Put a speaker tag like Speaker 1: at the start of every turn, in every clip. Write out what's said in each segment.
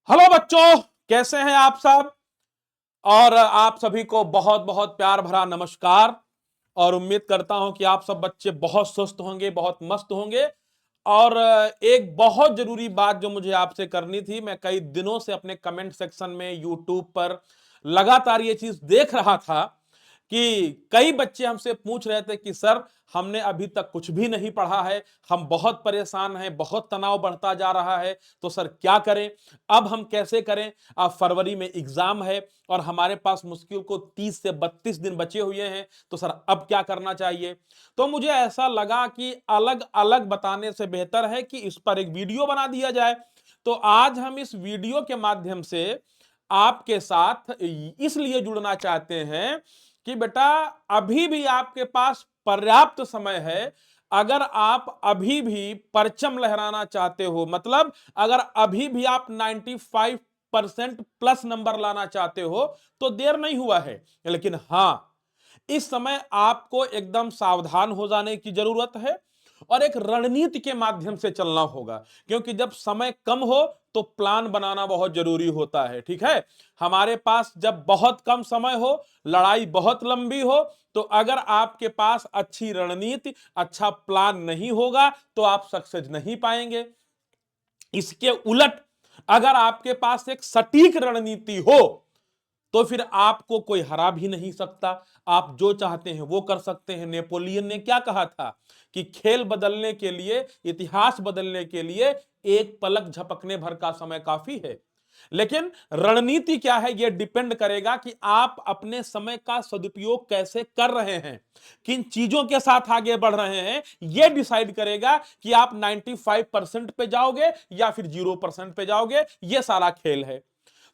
Speaker 1: Hello बच्चों, कैसे हैं आप सब। और आप सभी को बहुत बहुत प्यार भरा नमस्कार। और उम्मीद करता हूं कि आप सब बच्चे बहुत स्वस्थ होंगे, बहुत मस्त होंगे। और एक बहुत जरूरी बात जो मुझे आपसे करनी थी, मैं कई दिनों से अपने कमेंट सेक्शन में यूट्यूब पर लगातार ये चीज देख रहा था कि कई बच्चे हमसे पूछ रहे थे कि सर, हमने अभी तक कुछ भी नहीं पढ़ा है, हम बहुत परेशान हैं, बहुत तनाव बढ़ता जा रहा है, तो सर क्या करें, अब हम कैसे करें। अब फरवरी में एग्जाम है और हमारे पास मुश्किल को 30 से 32 दिन बचे हुए हैं, तो सर अब क्या करना चाहिए। तो मुझे ऐसा लगा कि अलग अलग बताने से बेहतर है कि इस पर एक वीडियो बना दिया जाए। तो आज हम इस वीडियो के माध्यम से आपके साथ इसलिए जुड़ना चाहते हैं कि बेटा, अभी भी आपके पास पर्याप्त समय है। अगर आप अभी भी परचम लहराना चाहते हो, मतलब अगर अभी भी आप 95% प्लस नंबर लाना चाहते हो, तो देर नहीं हुआ है। लेकिन हां, इस समय आपको एकदम सावधान हो जाने की जरूरत है और एक रणनीति के माध्यम से चलना होगा। क्योंकि जब समय कम हो तो प्लान बनाना बहुत जरूरी होता है। ठीक है, हमारे पास जब बहुत कम समय हो, लड़ाई बहुत लंबी हो, तो अगर आपके पास अच्छी रणनीति, अच्छा प्लान नहीं होगा तो आप सक्सेस नहीं पाएंगे। इसके उलट अगर आपके पास एक सटीक रणनीति हो तो फिर आपको कोई हरा भी नहीं सकता। आप जो चाहते हैं वो कर सकते हैं। नेपोलियन ने क्या कहा था कि खेल बदलने के लिए, इतिहास बदलने के लिए एक पलक झपकने भर का समय काफी है। लेकिन रणनीति क्या है, यह डिपेंड करेगा कि आप अपने समय का सदुपयोग कैसे कर रहे हैं, किन चीजों के साथ आगे बढ़ रहे हैं। यह डिसाइड करेगा कि आप 95% पे जाओगे या फिर 0% पे जाओगे। यह सारा खेल है।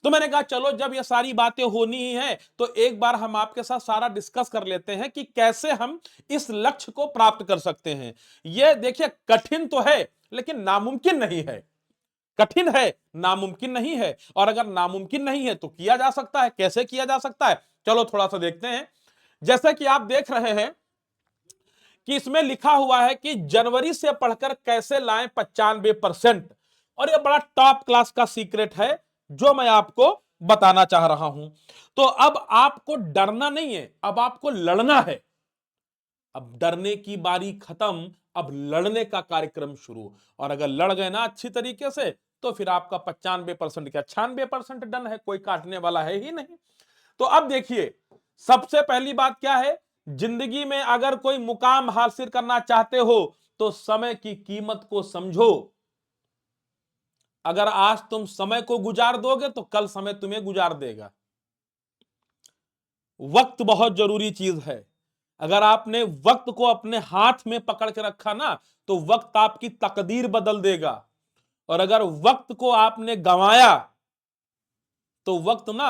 Speaker 1: तो मैंने कहा चलो, जब ये सारी बातें होनी ही है तो एक बार हम आपके साथ सारा डिस्कस कर लेते हैं कि कैसे हम इस लक्ष्य को प्राप्त कर सकते हैं। ये देखिए, कठिन तो है लेकिन नामुमकिन नहीं है। कठिन है, नामुमकिन नहीं है। और अगर नामुमकिन नहीं है तो किया जा सकता है। कैसे किया जा सकता है, चलो थोड़ा सा देखते हैं। जैसा कि आप देख रहे हैं कि इसमें लिखा हुआ है कि जनवरी से पढ़कर कैसे लाएं 95%। और यह बड़ा टॉप क्लास का सीक्रेट है जो मैं आपको बताना चाह रहा हूं। तो अब आपको डरना नहीं है, अब आपको लड़ना है। अब डरने की बारी खत्म, अब लड़ने का कार्यक्रम शुरू। और अगर लड़ गए ना अच्छी तरीके से, तो फिर आपका 95% क्या 96% डन है, कोई काटने वाला है ही नहीं। तो अब देखिए, सबसे पहली बात क्या है, जिंदगी में अगर कोई मुकाम हासिल करना चाहते हो तो समय की कीमत को समझो। अगर आज तुम समय को गुजार दोगे तो कल समय तुम्हें गुजार देगा। वक्त बहुत जरूरी चीज है। अगर आपने वक्त को अपने हाथ में पकड़ के रखा ना, तो वक्त आपकी तकदीर बदल देगा। और अगर वक्त को आपने गंवाया तो वक्त ना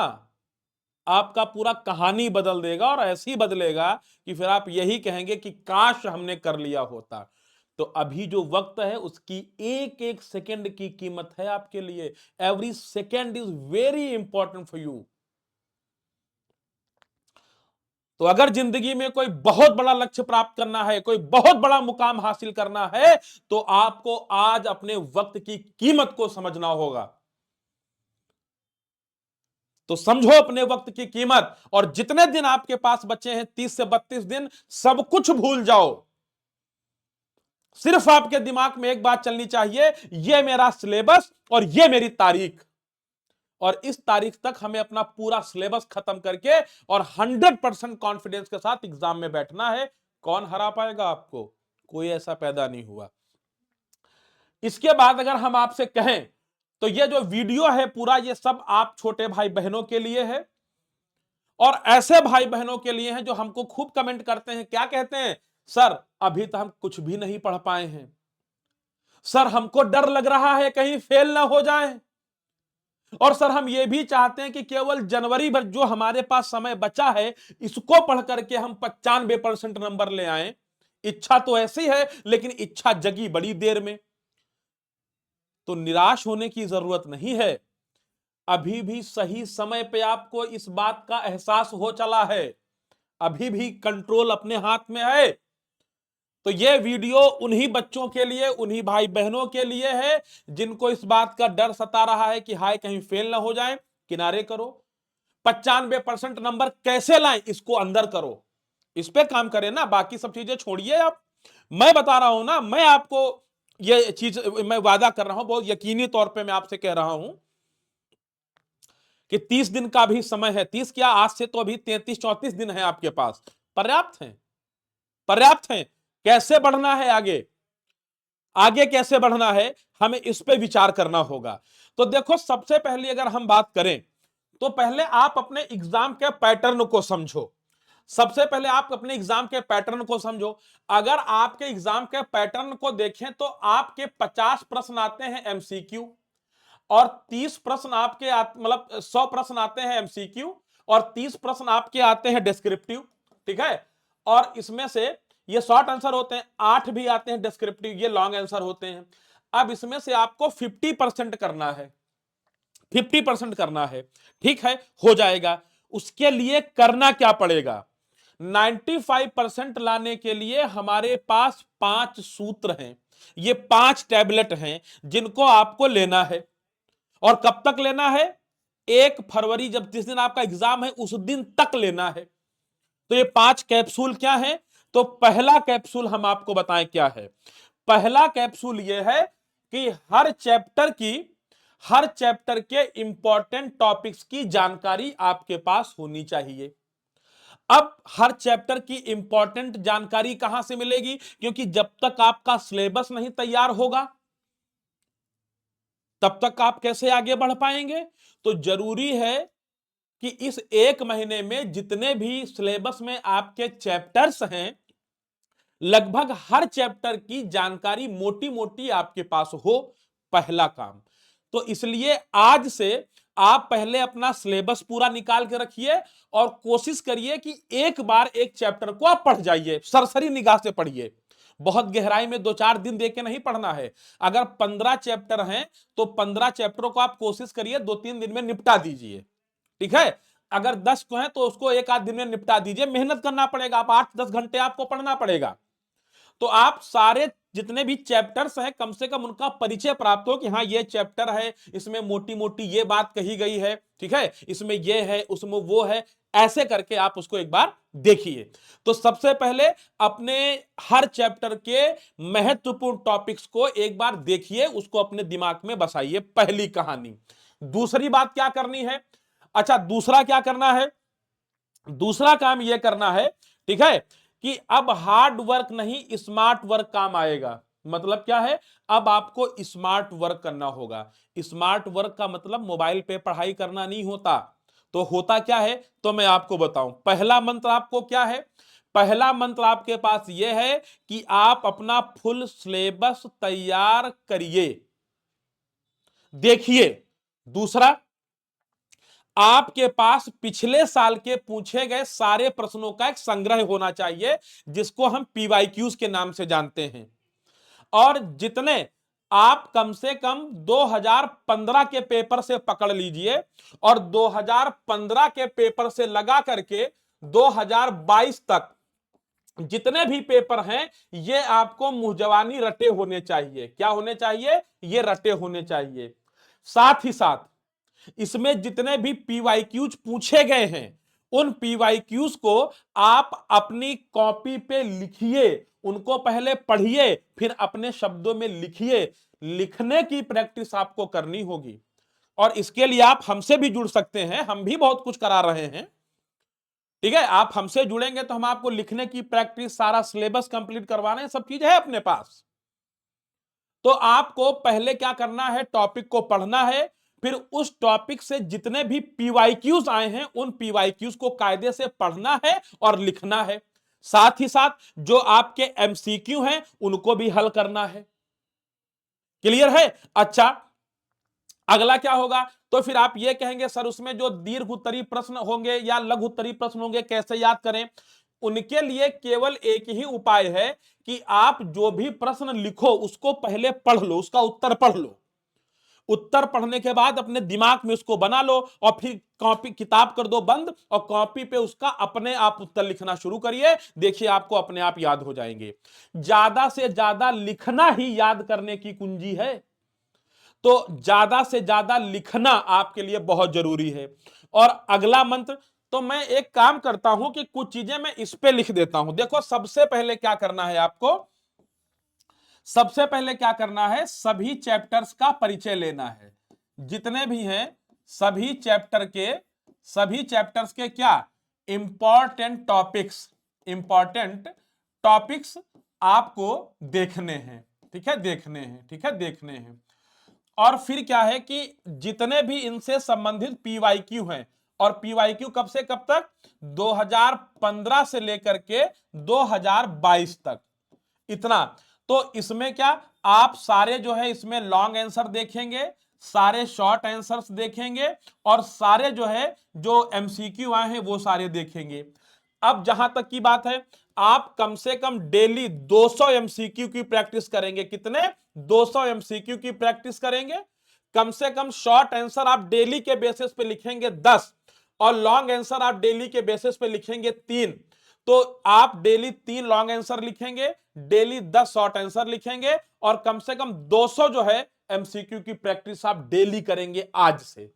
Speaker 1: आपका पूरा कहानी बदल देगा, और ऐसी बदलेगा कि फिर आप यही कहेंगे कि काश हमने कर लिया होता। तो अभी जो वक्त है उसकी एक एक सेकंड की कीमत है आपके लिए। Every second is very important for you. तो अगर जिंदगी में कोई बहुत बड़ा लक्ष्य प्राप्त करना है, कोई बहुत बड़ा मुकाम हासिल करना है, तो आपको आज अपने वक्त की कीमत को समझना होगा। तो समझो अपने वक्त की कीमत, और जितने दिन आपके पास बचे हैं, 30 से 32 दिन, सब कुछ भूल जाओ। सिर्फ आपके दिमाग में एक बात चलनी चाहिए, यह मेरा सिलेबस और यह मेरी तारीख। और इस तारीख तक हमें अपना पूरा सिलेबस खत्म करके और 100% कॉन्फिडेंस के साथ एग्जाम में बैठना है। कौन हरा पाएगा आपको, कोई ऐसा पैदा नहीं हुआ। इसके बाद अगर हम आपसे कहें, तो ये जो वीडियो है पूरा, ये सब आप छोटे भाई बहनों के लिए है। और ऐसे भाई बहनों के लिए हैं जो हमको खूब कमेंट करते हैं, क्या कहते हैं, सर अभी तो हम कुछ भी नहीं पढ़ पाए हैं, सर हमको डर लग रहा है कहीं फेल ना हो जाए, और सर हम ये भी चाहते हैं कि केवल जनवरी भर जो हमारे पास समय बचा है, इसको पढ़ करके हम 95% नंबर ले आए। इच्छा तो ऐसी है लेकिन इच्छा जगी बड़ी देर में। तो निराश होने की जरूरत नहीं है। अभी भी सही समय पे आपको इस बात का एहसास हो चला है। अभी भी कंट्रोल अपने हाथ में है। तो ये वीडियो उन्हीं बच्चों के लिए, उन्हीं भाई बहनों के लिए है जिनको इस बात का डर सता रहा है कि हाय कहीं फेल ना हो जाए। किनारे करो, 95% नंबर कैसे लाएं इसको अंदर करो, इस पे काम करें ना, बाकी सब चीजें छोड़िए आप। मैं बता रहा हूं ना, मैं आपको ये चीज मैं वादा कर रहा हूं, बहुत यकीनी तौर पे मैं आपसे कह रहा हूं कि 30 दिन का भी समय है, 30 क्या, आज से तो अभी 33-34 दिन है आपके पास, पर्याप्त है, पर्याप्त है। कैसे बढ़ना है आगे, आगे कैसे बढ़ना है, हमें इस पे विचार करना होगा। तो देखो, सबसे पहले अगर हम बात करें तो पहले आप अपने एग्जाम के पैटर्न को समझो। सबसे पहले आप अपने एग्जाम के पैटर्न को समझो। अगर आपके एग्जाम के पैटर्न को देखें तो आपके 50 प्रश्न आते हैं एमसीक्यू, और 30 प्रश्न आपके मतलब 100 प्रश्न आते हैं एमसीक्यू, और 30 प्रश्न आपके आते हैं डिस्क्रिप्टिव। ठीक है, और इसमें से ये शॉर्ट आंसर होते हैं, 8 भी आते हैं डिस्क्रिप्टिव, ये लॉन्ग आंसर होते हैं। अब इसमें से आपको 50% करना है, 50% करना है। ठीक है, हो जाएगा। उसके लिए करना क्या पड़ेगा, 95% लाने के लिए हमारे पास 5 सूत्र हैं, ये 5 टैबलेट हैं जिनको आपको लेना है। और कब तक लेना है, 1 फरवरी, जब जिस दिन आपका एग्जाम है उस दिन तक लेना है। तो ये 5 कैप्सूल क्या है, तो पहला कैप्सूल हम आपको बताएं क्या है। पहला कैप्सूल यह है कि हर चैप्टर के इंपॉर्टेंट टॉपिक्स की जानकारी आपके पास होनी चाहिए। अब हर चैप्टर की इंपॉर्टेंट जानकारी कहां से मिलेगी, क्योंकि जब तक आपका सिलेबस नहीं तैयार होगा तब तक आप कैसे आगे बढ़ पाएंगे। तो जरूरी है कि इस 1 महीने में जितने भी सिलेबस में आपके चैप्टर्स हैं, लगभग हर चैप्टर की जानकारी मोटी मोटी आपके पास हो, पहला काम। तो इसलिए आज से आप पहले अपना सिलेबस पूरा निकाल के रखिए और कोशिश करिए कि एक बार एक चैप्टर को आप पढ़ जाइए, सरसरी निगाह से पढ़िए, बहुत गहराई में 2-4 दिन देके नहीं पढ़ना है। अगर 15 चैप्टर हैं तो 15 चैप्टरों को आप कोशिश करिए 2-3 दिन में निपटा दीजिए। ठीक है, अगर 10 को है तो उसको 1-8 दिन में निपटा दीजिए। मेहनत करना पड़ेगा, आप 8-10 घंटे आपको पढ़ना पड़ेगा। तो आप सारे जितने भी चैप्टर्स हैं कम से कम उनका परिचय प्राप्त हो कि हाँ ये चैप्टर है, इसमें मोटी मोटी ये बात कही गई है, ठीक है, इसमें ये है, उसमें वो है, ऐसे करके आप उसको एक बार देखिए। तो सबसे पहले अपने हर चैप्टर के महत्वपूर्ण टॉपिक्स को एक बार देखिए, उसको अपने दिमाग में बसाइए, पहली कहानी। दूसरी बात क्या करनी है, अच्छा दूसरा क्या करना है, दूसरा काम यह करना है, ठीक है, कि अब हार्ड वर्क नहीं स्मार्ट वर्क काम आएगा। मतलब क्या है, अब आपको स्मार्ट वर्क करना होगा। स्मार्ट वर्क का मतलब मोबाइल पे पढ़ाई करना नहीं होता। तो होता क्या है, तो मैं आपको बताऊं। पहला मंत्र आपको क्या है, पहला मंत्र आपके पास यह है कि आप अपना फुल सिलेबस तैयार करिए, देखिए। दूसरा, आपके पास पिछले साल के पूछे गए सारे प्रश्नों का एक संग्रह होना चाहिए, जिसको हम पीवाईक्यूज के नाम से जानते हैं। और जितने आप कम से कम 2015 के पेपर से पकड़ लीजिए, और 2015 के पेपर से लगा करके 2022 तक जितने भी पेपर हैं, ये आपको मुंहजबानी रटे होने चाहिए। क्या होने चाहिए, ये रटे होने चाहिए। साथ ही साथ इसमें जितने भी पीवाईक्यूज पूछे गए हैं, उन पीवाईक्यूज को आप अपनी कॉपी पे लिखिए, उनको पहले पढ़िए, फिर अपने शब्दों में लिखिए। लिखने की प्रैक्टिस आपको करनी होगी, और इसके लिए आप हमसे भी जुड़ सकते हैं, हम भी बहुत कुछ करा रहे हैं। ठीक है, आप हमसे जुड़ेंगे तो हम आपको लिखने की प्रैक्टिस, सारा सिलेबस कंप्लीट करवा रहे हैं, सब चीज है अपने पास। तो आपको पहले क्या करना है, टॉपिक को पढ़ना है, फिर उस टॉपिक से जितने भी पीवाईक्यूज आए हैं उन पीवाईक्यूज को कायदे से पढ़ना है और लिखना है। साथ ही साथ जो आपके एमसीक्यू हैं उनको भी हल करना है। क्लियर है। अच्छा, अगला क्या होगा, तो फिर आप ये कहेंगे सर उसमें जो दीर्घ उत्तरीय प्रश्न होंगे या लघु उत्तरीय प्रश्न होंगे कैसे याद करें। उनके लिए केवल एक ही उपाय है कि आप जो भी प्रश्न लिखो उसको पहले पढ़ लो, उसका उत्तर पढ़ लो। उत्तर पढ़ने के बाद अपने दिमाग में उसको बना लो और फिर कॉपी किताब कर दो बंद और कॉपी पे उसका अपने आप उत्तर लिखना शुरू करिए। देखिए आपको अपने आप याद हो जाएंगे। ज्यादा से ज्यादा लिखना ही याद करने की कुंजी है। तो ज्यादा से ज्यादा लिखना आपके लिए बहुत जरूरी है। और अगला मंत्र, तो मैं एक काम करता हूं कि कुछ चीजें मैं इस पे लिख देता हूं। देखो सबसे पहले क्या करना है आपको, सबसे पहले क्या करना है, सभी चैप्टर्स का परिचय लेना है। जितने भी हैं सभी चैप्टर के, सभी चैप्टर्स के क्या इंपॉर्टेंट टॉपिक्स, इंपॉर्टेंट टॉपिक्स आपको देखने हैं। ठीक है, देखने हैं, ठीक है, देखने हैं। और फिर क्या है कि जितने भी इनसे संबंधित पीवाईक्यू हैं, और पीवाईक्यू कब से कब तक, 2015 से लेकर के 2022 तक, इतना। तो इसमें क्या आप सारे जो है इसमें लॉन्ग आंसर देखेंगे, सारे शॉर्ट आंसर्स देखेंगे, और सारे जो है जो एमसीक्यू आए हैं वो सारे देखेंगे। अब जहां तक की बात है, आप कम से कम डेली 200 एमसीक्यू की प्रैक्टिस करेंगे। कितने, 200 एमसीक्यू की प्रैक्टिस करेंगे। कम से कम शॉर्ट आंसर आप डेली के बेसिस पे लिखेंगे 10, और लॉन्ग आंसर आप डेली के बेसिस पे लिखेंगे 3। तो आप डेली 3 लॉन्ग आंसर लिखेंगे, डेली 10 शॉर्ट आंसर लिखेंगे, और कम से कम 200 जो है एमसीक्यू की प्रैक्टिस आप डेली करेंगे आज से।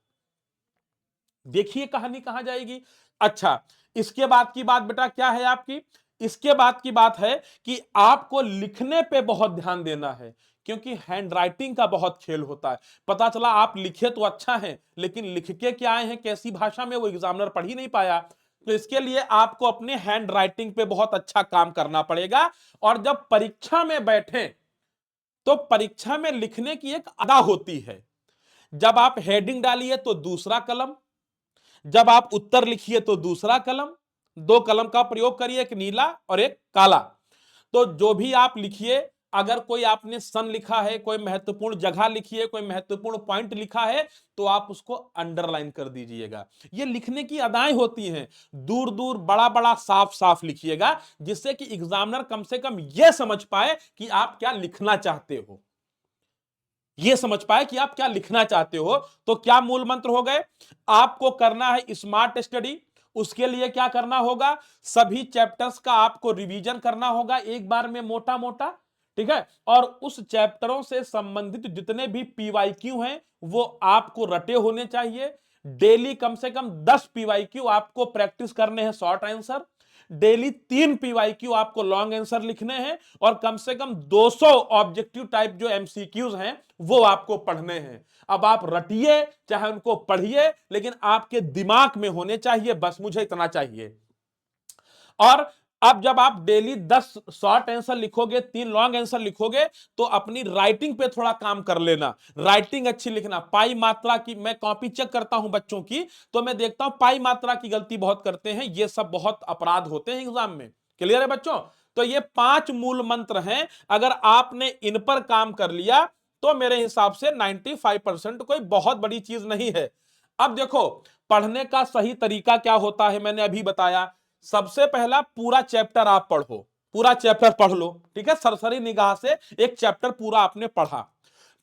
Speaker 1: देखिए कहानी कहां जाएगी। अच्छा, इसके बाद की बात बेटा क्या है आपकी, इसके बाद की बात है कि आपको लिखने पे बहुत ध्यान देना है, क्योंकि हैंडराइटिंग का बहुत खेल होता है। पता चला आप लिखे तो अच्छा है, लेकिन लिख के क्या आए हैं, कैसी भाषा में, वो एग्जामिनर पढ़ ही नहीं पाया। तो इसके लिए आपको अपने हैंड राइटिंग पे बहुत अच्छा काम करना पड़ेगा। और जब परीक्षा में बैठे तो परीक्षा में लिखने की एक अदा होती है। जब आप हेडिंग डालिए तो दूसरा कलम, जब आप उत्तर लिखिए तो दूसरा कलम, 2 कलम का प्रयोग करिए, एक नीला और एक काला। तो जो भी आप लिखिए, अगर कोई आपने सन लिखा है, कोई महत्वपूर्ण जगह लिखी है, कोई महत्वपूर्ण पॉइंट लिखा है, तो आप उसको अंडरलाइन कर दीजिएगा। ये लिखने की अदाएं होती हैं। दूर दूर बड़ा बड़ा साफ साफ लिखिएगा, जिससे कि एग्जामिनर कम से कम यह समझ पाए कि आप क्या लिखना चाहते हो, ये समझ पाए कि आप क्या लिखना चाहते हो। तो क्या मूल मंत्र हो गए, आपको करना है स्मार्ट स्टडी। उसके लिए क्या करना होगा, सभी चैप्टर्स का आपको रिवीजन करना होगा एक बार में मोटा मोटा, ठीक है। और उस चैप्टरों से संबंधित जितने भी पीवाईक्यू हैं वो आपको रटे होने चाहिए। डेली कम से कम 10 पीवाईक्यू आपको प्रैक्टिस करने हैं शॉर्ट आंसर, डेली 3 पीवाईक्यू आपको लॉन्ग आंसर लिखने हैं, और कम से कम 200 ऑब्जेक्टिव टाइप जो एमसीक्यूज हैं वो आपको पढ़ने हैं। अब आप रटिए चाहे उनको पढ़िए, लेकिन आपके दिमाग में होने चाहिए, बस मुझे इतना चाहिए। और अब जब आप डेली 10 शॉर्ट आंसर लिखोगे, 3 लॉन्ग आंसर लिखोगे, तो अपनी राइटिंग पे थोड़ा काम कर लेना, राइटिंग अच्छी लिखना। पाई मात्रा की मैं कॉपी चेक करता हूं बच्चों की, तो मैं देखता हूं पाई मात्रा की गलती बहुत करते हैं। ये सब बहुत अपराध होते हैं एग्जाम में। क्लियर है बच्चों। तो ये 5 मूल मंत्र हैं, अगर आपने इन पर काम कर लिया तो मेरे हिसाब से 95% कोई बहुत बड़ी चीज नहीं है। अब देखो पढ़ने का सही तरीका क्या होता है, मैंने अभी बताया। सबसे पहला पूरा चैप्टर आप पढ़ो, पूरा चैप्टर पढ़ लो, ठीक है। सरसरी निगाह से एक चैप्टर पूरा आपने पढ़ा,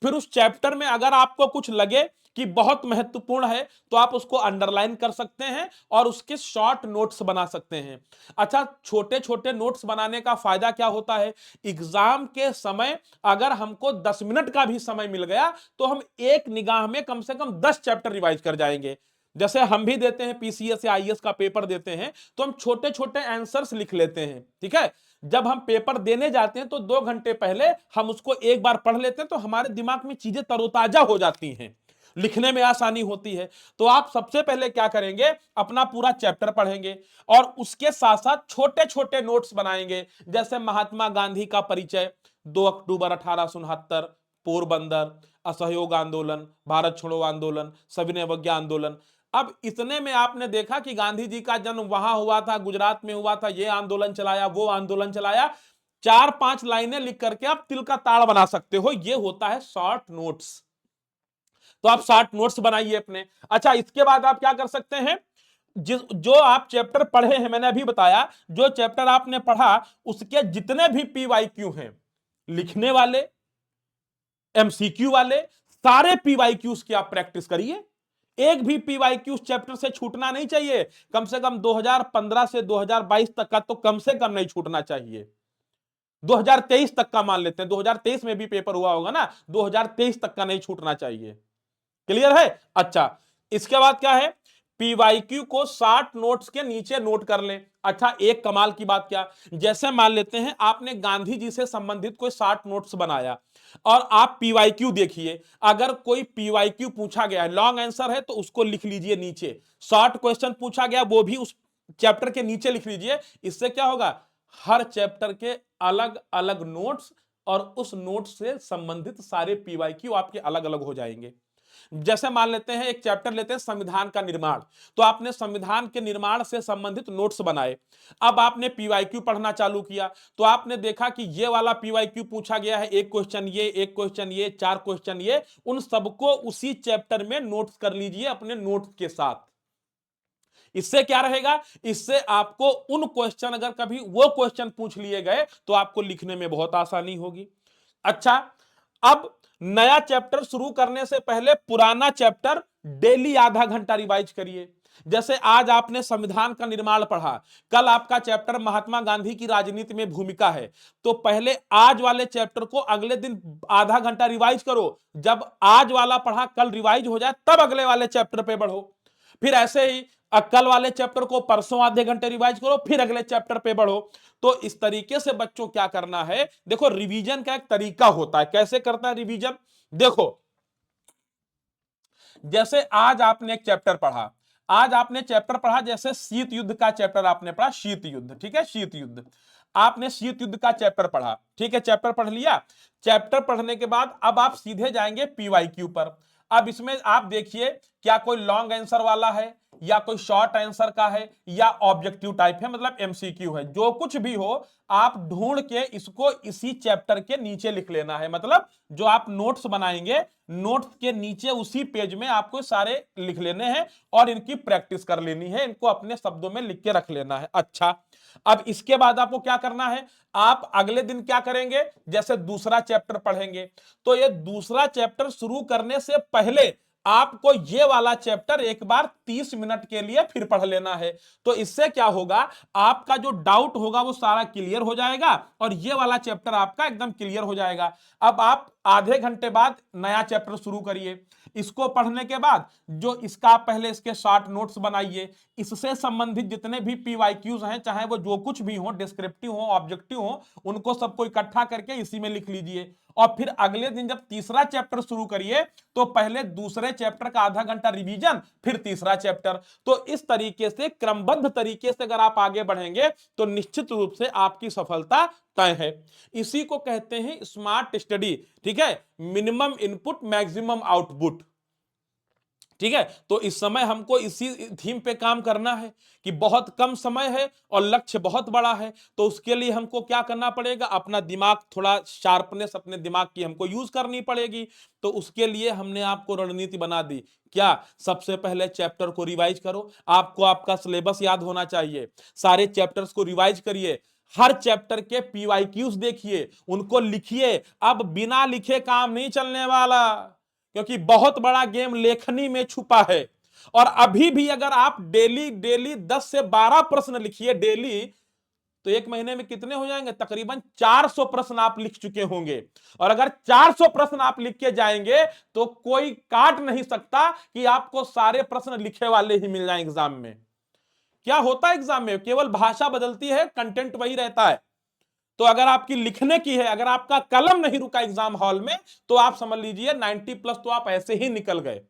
Speaker 1: फिर उस चैप्टर में अगर आपको कुछ लगे कि बहुत महत्वपूर्ण है तो आप उसको अंडरलाइन कर सकते हैं और उसके शॉर्ट नोट्स बना सकते हैं। अच्छा, छोटे छोटे नोट्स बनाने का फायदा क्या होता है, एग्जाम के समय अगर हमको 10 मिनट का भी समय मिल गया तो हम एक निगाह में कम से कम 10 चैप्टर रिवाइज कर जाएंगे। जैसे हम भी देते हैं पीसीएस या आईएएस का पेपर देते हैं, तो हम छोटे छोटे आंसर्स लिख लेते हैं, ठीक है। जब हम पेपर देने जाते हैं तो 2 घंटे पहले हम उसको एक बार पढ़ लेते हैं, तो हमारे दिमाग में चीजें तरोताजा हो जाती हैं, लिखने में आसानी होती है। तो आप सबसे पहले क्या करेंगे, अपना पूरा चैप्टर पढ़ेंगे और उसके साथ साथ छोटे छोटे नोट्स बनाएंगे। जैसे महात्मा गांधी का परिचय, 2 अक्टूबर 1869, पोरबंदर, असहयोग आंदोलन, भारत छोड़ो आंदोलन, सविनय अवज्ञा आंदोलन। अब इतने में आपने देखा कि गांधी जी का जन्म वहां हुआ था, गुजरात में हुआ था, ये आंदोलन चलाया, वो आंदोलन चलाया। 4-5 लाइनें लिख करके आप तिल का ताड़ बना सकते हो। ये होता है शॉर्ट नोट्स। तो आप शॉर्ट नोट्स बनाइए अपने। अच्छा, इसके बाद आप क्या कर सकते हैं, जो आप चैप्टर पढ़े हैं, मैंने अभी बताया, जो चैप्टर आपने पढ़ा उसके जितने भी पीवाईक्यू हैं, लिखने वाले, एमसीक्यू वाले, सारे पीवाईक्यूज की आप प्रैक्टिस करिए, एक भी पीवाईक्यूज चैप्टर से छूटना नहीं चाहिए। कम से कम 2015 से 2022 तक का तो कम से कम नहीं छूटना चाहिए। 2023 तक का मान लेते हैं, 2023 में भी पेपर हुआ होगा ना, 2023 तक का नहीं छूटना चाहिए। क्लियर है? अच्छा, इसके बाद क्या है, पीवाईक्यू को 60 नोट्स के नीचे नोट कर लें। अच्छा, एक कमाल की बात क्या, जैसे मान लेते हैं आपने गांधी जी से संबंधित कोई 60 नोट्स बनाया और आप पीवाईक्यू देखिए, अगर कोई पीवाईक्यू पूछा गया है, लॉन्ग आंसर है तो उसको लिख लीजिए नीचे, शॉर्ट क्वेश्चन पूछा गया वो भी उस चैप्टर के नीचे लिख लीजिए। इससे क्या होगा, हर चैप्टर के अलग अलग नोट्स और उस नोट से संबंधित सारे पीवाईक्यू आपके अलग अलग हो जाएंगे। जैसे मान लेते हैं एक चैप्टर लेते हैं संविधान का निर्माण, तो आपने संविधान के निर्माण से संबंधित नोट्स बनाए, अब आपने पीवाईक्यू पढ़ना चालू किया तो आपने देखा कि ये वाला पीवाईक्यू पूछा गया है, एक क्वेश्चन ये, एक क्वेश्चन ये, 4 क्वेश्चन ये, उन सबको उसी चैप्टर में नोट्स कर लीजिए अपने नोट्स के साथ। इससे क्या रहेगा, इससे आपको उन क्वेश्चन, अगर कभी वो क्वेश्चन पूछ लिए गए तो आपको लिखने में बहुत आसानी होगी। अच्छा, अब नया चैप्टर शुरू करने से पहले पुराना चैप्टर डेली आधा घंटा रिवाइज करिए। जैसे आज आपने संविधान का निर्माण पढ़ा, कल आपका चैप्टर महात्मा गांधी की राजनीति में भूमिका है, तो पहले आज वाले चैप्टर को अगले दिन आधा घंटा रिवाइज करो। जब आज वाला पढ़ा कल रिवाइज हो जाए तब अगले वाले चैप्टर पे बढ़ो। फिर ऐसे ही कल वाले चैप्टर को परसों आधे घंटे रिवाइज करो, फिर अगले चैप्टर पे बढ़ो। तो इस तरीके से बच्चों क्या करना है, देखो रिवीजन का एक तरीका होता है, कैसे करता है रिवीजन, देखो जैसे आज आपने एक चैप्टर पढ़ा, आज आपने चैप्टर पढ़ा जैसे शीत युद्ध का चैप्टर आपने पढ़ा, शीत युद्ध, ठीक है, शीत युद्ध, आपने शीत युद्ध का चैप्टर पढ़ा, ठीक है, चैप्टर पढ़ लिया। चैप्टर पढ़ने के बाद अब आप सीधे जाएंगे पीवाईक्यू पर। अब इसमें आप देखिए क्या कोई लॉन्ग आंसर वाला है या कोई शॉर्ट आंसर का है या ऑब्जेक्टिव टाइप है, मतलब एमसीक्यू है, जो कुछ भी हो आप ढूंढ के इसको इसी चैप्टर के नीचे लिख लेना है। मतलब जो आप नोट्स बनाएंगे, नोट्स के नीचे उसी पेज में आपको सारे लिख लेने हैं और इनकी प्रैक्टिस कर लेनी है, इनको अपने शब्दों में लिख के रख लेना है। अच्छा, अब इसके बाद आपको क्या करना है, आप अगले दिन क्या करेंगे, जैसे दूसरा चैप्टर पढ़ेंगे, तो ये दूसरा चैप्टर शुरू करने से पहले आपको ये वाला चैप्टर एक बार 30 मिनट के लिए फिर पढ़ लेना है। तो इससे क्या होगा, आपका जो डाउट होगा वो सारा क्लियर हो जाएगा और ये वाला चैप्टर आपका एकदम क्लियर हो जाएगा। अब आप आधे घंटे बाद नया चैप्टर शुरू करिए, इसको पढ़ने के बाद जो इसका पहले इसके शॉर्ट नोट्स बनाइए, इससे संबंधित जितने भी पीवाईक्यूज हैं, चाहे वो जो कुछ भी हो, डिस्क्रिप्टिव हो, ऑब्जेक्टिव हो, उनको सबको इकट्ठा करके इसी में लिख लीजिए। और फिर अगले दिन जब तीसरा चैप्टर शुरू करिए तो पहले दूसरे चैप्टर का आधा घंटा रिवीजन, फिर तीसरा चैप्टर। तो इस तरीके से क्रमबद्ध तरीके से अगर आप आगे बढ़ेंगे तो निश्चित रूप से आपकी सफलता तय है। इसी को कहते हैं स्मार्ट स्टडी, ठीक है, मिनिमम इनपुट मैक्सिमम आउटपुट, ठीक है। तो इस समय हमको इसी थीम पे काम करना है कि बहुत कम समय है और लक्ष्य बहुत बड़ा है, तो उसके लिए हमको क्या करना पड़ेगा, अपना दिमाग थोड़ा शार्पनेस, अपने दिमाग की हमको यूज करनी पड़ेगी। तो उसके लिए हमने आपको रणनीति बना दी, क्या, सबसे पहले चैप्टर को रिवाइज करो, आपको आपका सिलेबस याद होना चाहिए, सारे चैप्टर्स को रिवाइज करिए, हर चैप्टर के पीवाईक्यूज देखिए, उनको लिखिए। अब बिना लिखे काम नहीं चलने वाला, क्योंकि बहुत बड़ा गेम लेखनी में छुपा है। और अभी भी अगर आप डेली डेली 10 से 12 प्रश्न लिखिए डेली, तो एक महीने में कितने हो जाएंगे, तकरीबन 400 प्रश्न आप लिख चुके होंगे। और अगर 400 प्रश्न आप लिख के जाएंगे तो कोई काट नहीं सकता कि आपको सारे प्रश्न लिखे वाले ही मिल जाए एग्जाम में। क्या होता है एग्जाम में, केवल भाषा बदलती है, कंटेंट वही रहता है। तो अगर आपकी लिखने की है, अगर आपका कलम नहीं रुका एग्जाम हॉल में, तो आप समझ लीजिए 90 प्लस तो आप ऐसे ही निकल गए।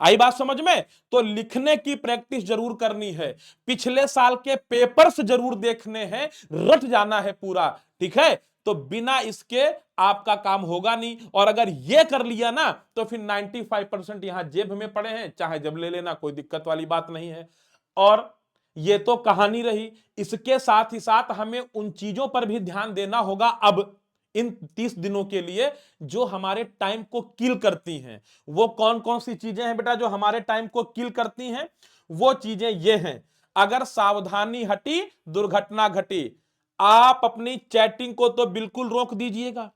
Speaker 1: आई बात समझ में? तो लिखने की प्रैक्टिस जरूर करनी है, पिछले साल के पेपर्स जरूर देखने हैं, रट जाना है पूरा, ठीक है। तो बिना इसके आपका काम होगा नहीं, और अगर ये कर लिया ना तो फिर 95% यहां जेब में पड़े हैं, चाहे जब ले लेना, कोई दिक्कत वाली बात नहीं है। और ये तो कहानी रही, इसके साथ ही साथ हमें उन चीजों पर भी ध्यान देना होगा अब इन 30 दिनों के लिए जो हमारे टाइम को किल करती हैं। वो कौन कौन सी चीजें हैं बेटा जो हमारे टाइम को किल करती हैं? वो चीजें ये हैं, अगर सावधानी हटी दुर्घटना घटी। आप अपनी चैटिंग को तो बिल्कुल रोक दीजिएगा,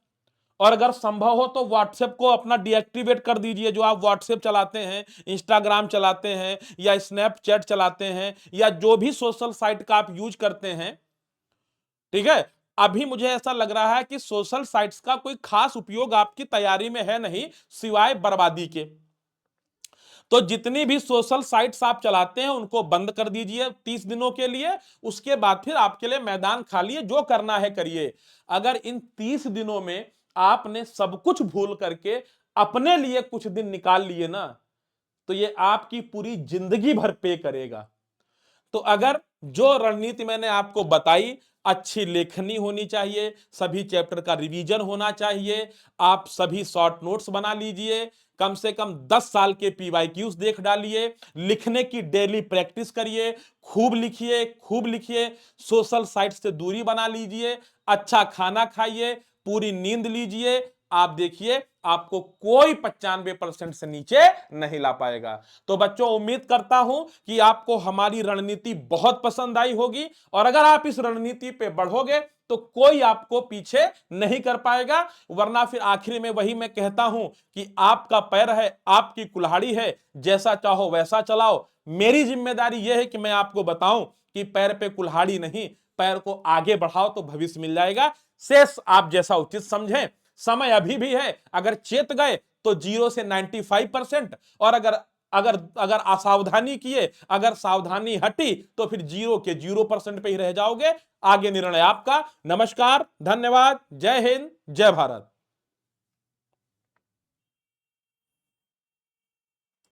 Speaker 1: और अगर संभव हो तो व्हाट्सएप को अपना डीएक्टिवेट कर दीजिए। जो आप व्हाट्सएप चलाते हैं, इंस्टाग्राम चलाते हैं या स्नैपचैट चलाते हैं या जो भी सोशल साइट का आप यूज करते हैं, ठीक है, अभी मुझे ऐसा लग रहा है कि सोशल साइट्स का कोई खास उपयोग आपकी तैयारी में है नहीं, सिवाय बर्बादी के। तो जितनी भी सोशल साइट्स आप चलाते हैं उनको बंद कर दीजिए 30 दिनों के लिए। उसके बाद फिर आपके लिए मैदान खाली है, जो करना है करिए। अगर इन 30 दिनों में आपने सब कुछ भूल करके अपने लिए कुछ दिन निकाल लिए ना, तो ये आपकी पूरी जिंदगी भर पे करेगा। तो अगर जो रणनीति मैंने आपको बताई, अच्छी लेखनी होनी चाहिए, सभी चैप्टर का रिवीजन होना चाहिए, आप सभी शॉर्ट नोट्स बना लीजिए, कम से कम 10 साल के पीवाईक्यूज देख डालिए, लिखने की डेली प्रैक्टिस करिए, खूब लिखिए, खूब लिखिए, सोशल साइट से दूरी बना लीजिए, अच्छा खाना खाइए, पूरी नींद लीजिए। आप देखिए आपको कोई 95% से नीचे नहीं ला पाएगा। तो बच्चों, उम्मीद करता हूं कि आपको हमारी रणनीति बहुत पसंद आई होगी, और अगर आप इस रणनीति पे बढ़ोगे तो कोई आपको पीछे नहीं कर पाएगा। वरना फिर आखिर में वही मैं कहता हूं कि आपका पैर है, आपकी कुल्हाड़ी है, जैसा चाहो वैसा चलाओ। मेरी जिम्मेदारी यह है कि मैं आपको बताऊं कि पैर पे कुल्हाड़ी नहीं, पैर को आगे बढ़ाओ तो भविष्य मिल जाएगा। शेष आप जैसा उचित समझें। समय अभी भी है, अगर चेत गए तो 0 से 95%, और अगर अगर अगर असावधानी किए, अगर सावधानी हटी तो फिर 0 के 0% पे ही रह जाओगे। आगे निर्णय आपका। नमस्कार, धन्यवाद, जय हिंद, जय भारत।